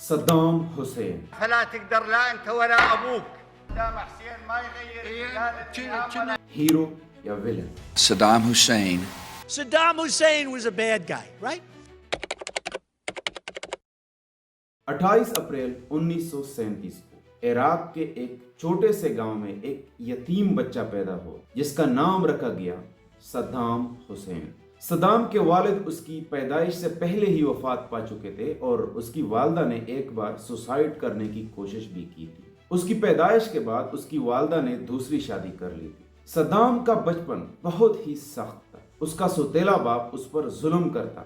Saddam Hussein. فلا تقدر لا انت ولا ابوك. صدام حسين ما يغير ہیرو یا villain. Saddam Hussein. Saddam Hussein was a bad guy, right? 28 April 1937 کو عراق کے ایک چھوٹے سے گاؤں میں ایک یتیم بچہ پیدا ہوا جس کا نام رکھا گیا صدام حسین. صدام کے والد اس کی پیدائش سے پہلے ہی وفات پا چکے تھے اور اس کی والدہ نے ایک بار سوسائڈ کرنے کی کوشش بھی کی تھی. اس کی پیدائش کے بعد اس کی والدہ نے دوسری شادی کر لی تھی. صدام کا بچپن بہت ہی سخت تھا. اس کا سوتیلا باپ اس پر ظلم کرتا،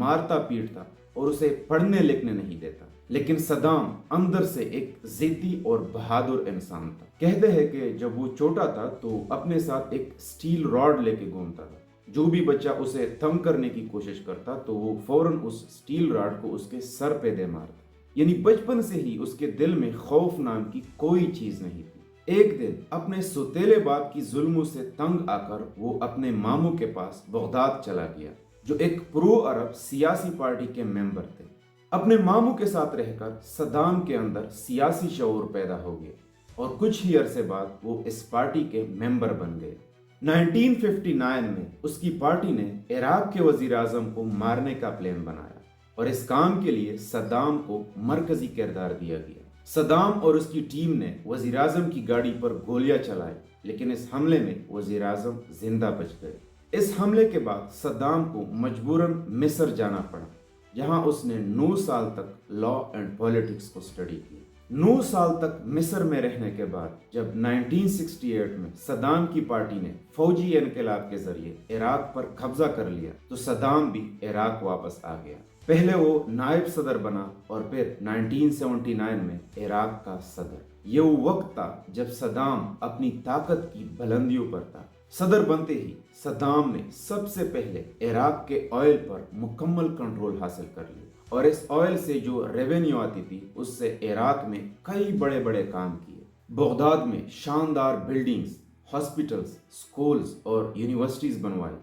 مارتا پیٹتا اور اسے پڑھنے لکھنے نہیں دیتا. لیکن صدام اندر سے ایک ضدی اور بہادر انسان تھا. کہتے ہیں کہ جب وہ چھوٹا تھا تو اپنے ساتھ ایک سٹیل راڈ لے کے گھومتا تھا. جو بھی بچہ اسے تھم کرنے کی کوشش کرتا تو وہ فوراً اس سٹیل راڈ کو اس کے سر پہ دے مارتا. یعنی بچپن سے ہی اس کے دل میں خوف نام کی کوئی چیز نہیں تھی. ایک دن اپنے سوتیلے باپ کی ظلموں سے تنگ آ کر وہ اپنے ماموں کے پاس بغداد چلا گیا جو ایک پرو عرب سیاسی پارٹی کے ممبر تھے. اپنے ماموں کے ساتھ رہ کر صدام کے اندر سیاسی شعور پیدا ہو گیا اور کچھ ہی عرصے بعد وہ اس پارٹی کے ممبر بن گئے. 1959 میں اس کی پارٹی نے عراق کے وزیر اعظم کو مارنے کا پلان بنایا اور اس کام کے لیے صدام کو مرکزی کردار دیا گیا. صدام اور اس کی ٹیم نے وزیر اعظم کی گاڑی پر گولیاں چلائی لیکن اس حملے میں وزیر اعظم زندہ بچ گئے. اس حملے کے بعد صدام کو مجبوراً مصر جانا پڑا جہاں اس نے 9 سال تک لا اینڈ پولیٹکس کو اسٹڈی کی. 9 سال تک مصر میں رہنے کے بعد جب 1968 میں صدام کی پارٹی نے فوجی انقلاب کے ذریعے عراق پر قبضہ کر لیا تو صدام بھی عراق واپس آ گیا. پہلے وہ نائب صدر بنا اور پھر 1979 میں عراق کا صدر. یہ وہ وقت تھا جب صدام اپنی طاقت کی بلندیوں پر تھا. صدر بنتے ہی صدام نے سب سے پہلے عراق کے آئل پر مکمل کنٹرول حاصل کر لیا اور اس آئل سے جو ریونیو آتی تھی اس سے عراق میں کئی بڑے بڑے کام کیے. بغداد میں شاندار بلڈنگز، ہاسپٹلز، سکولز اور یونیورسٹیز بنوائی.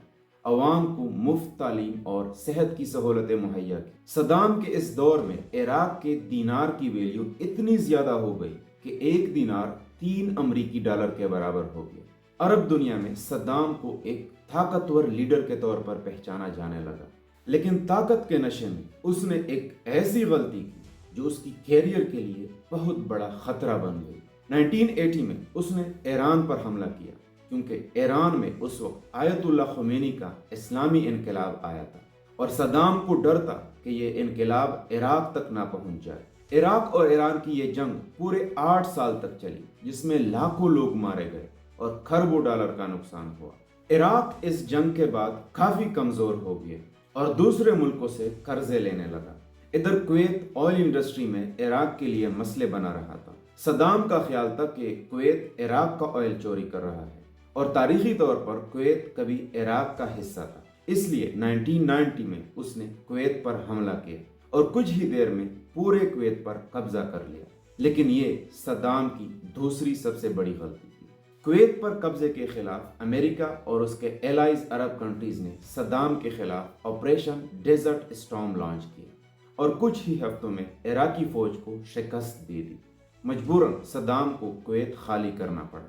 عوام کو مفت تعلیم اور صحت کی سہولتیں مہیا کی. صدام کے اس دور میں عراق کے دینار کی ویلیو اتنی زیادہ ہو گئی کہ ایک دینار 3 امریکی ڈالر کے برابر ہو گیا. عرب دنیا میں صدام کو ایک طاقتور لیڈر کے طور پر پہچانا جانے لگا. لیکن طاقت کے نشے میں اس نے ایک ایسی غلطی کی جو اس کی کیریئر کے لیے بہت بڑا خطرہ بن گئی. 1980 میں اس نے ایران پر حملہ کیا کیونکہ ایران میں اس وقت آیت اللہ خمینی کا اسلامی انقلاب آیا تھا اور صدام کو ڈر تھا کہ یہ انقلاب عراق تک نہ پہنچ جائے. عراق اور ایران کی یہ جنگ پورے 8 سال تک چلی جس میں لاکھوں لوگ مارے گئے اور کھربوں ڈالر کا نقصان ہوا. عراق اس جنگ کے بعد کافی کمزور ہو گیا اور دوسرے ملکوں سے قرضے لینے لگا. ادھر کویت آئل انڈسٹری میں عراق کے لیے مسئلے بنا رہا تھا. صدام کا خیال تھا کہ کویت عراق کا آئل چوری کر رہا ہے اور تاریخی طور پر کویت کبھی عراق کا حصہ تھا. اس لیے 1990 میں اس نے کویت پر حملہ کیا اور کچھ ہی دیر میں پورے کویت پر قبضہ کر لیا. لیکن یہ صدام کی دوسری سب سے بڑی غلطی تھی. کویت پر قبضے کے خلاف امریکہ اور اس کے الائز عرب کنٹریز نے صدام کے خلاف آپریشن ڈیزرٹ اسٹارم لانچ کیا اور کچھ ہی ہفتوں میں عراقی فوج کو شکست دے دی. مجبوراً صدام کو کویت خالی کرنا پڑا.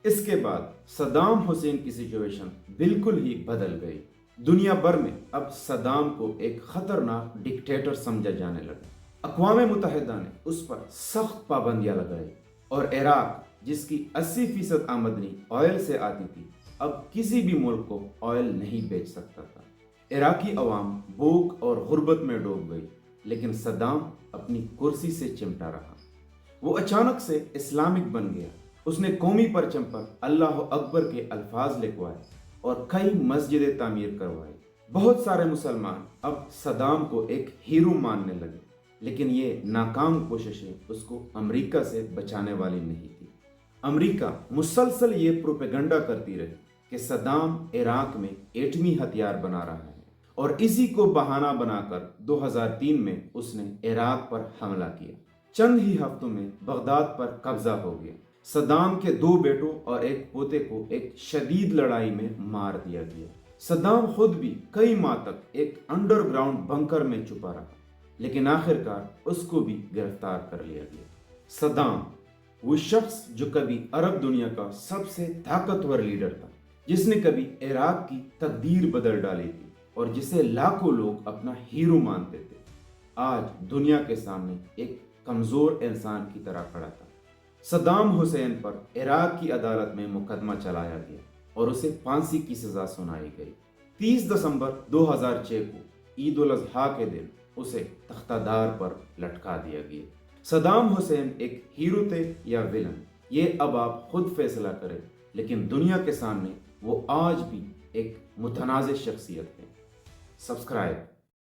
اس کے بعد صدام حسین کی سچویشن بالکل ہی بدل گئی. دنیا بھر میں اب صدام کو ایک خطرناک ڈکٹیٹر سمجھا جانے لگا. اقوام متحدہ نے اس پر سخت پابندیاں لگائی اور عراق جس کی 80% آمدنی آئل سے آتی تھی اب کسی بھی ملک کو آئل نہیں بیچ سکتا تھا. عراقی عوام بھوک اور غربت میں ڈوب گئی لیکن صدام اپنی کرسی سے چمٹا رہا. وہ اچانک سے اسلامک بن گیا. اس نے قومی پرچم پر اللہ اکبر کے الفاظ لکھوائے اور کئی مسجدیں تعمیر کروائی. بہت سارے مسلمان اب صدام کو ایک ہیرو ماننے لگے لیکن یہ ناکام کوششیں اس کو امریکہ سے بچانے والی نہیں تھی. امریکہ مسلسل یہ پروپیگنڈا کرتی رہی کہ صدام عراق میں ایٹمی ہتھیار بنا رہا ہے اور اسی کو بہانہ بنا کر 2003 میں اس نے عراق پر حملہ کیا. چند ہی ہفتوں میں بغداد پر قبضہ ہو گیا. صدام کے 2 بیٹوں اور ایک پوتے کو ایک شدید لڑائی میں مار دیا گیا. صدام خود بھی کئی ماہ تک ایک انڈر گراؤنڈ بنکر میں چھپا رہا. لیکن آخرکار اس کو بھی گرفتار کر لیا گیا۔ صدام، وہ شخص جو کبھی عرب دنیا کا سب سے طاقتور لیڈر تھا، جس نے کبھی عراق کی تقدیر بدل ڈالی تھی اور جسے لاکھوں لوگ اپنا ہیرو مانتے تھے، آج دنیا کے سامنے ایک کمزور انسان کی طرح کھڑا تھا۔ صدام حسین پر عراق کی عدالت میں مقدمہ چلایا گیا اور اسے پھانسی کی سزا سنائی گئی۔ 30 دسمبر 2006 کو عید الاضحیٰ کے دن اسے تختہ دار پر لٹکا دیا گیا۔ صدام حسین ایک ہیرو تھے یا ویلن، یہ اب آپ خود فیصلہ کریں، لیکن دنیا کے سامنے وہ آج بھی ایک متنازع شخصیت ہے۔ سبسکرائب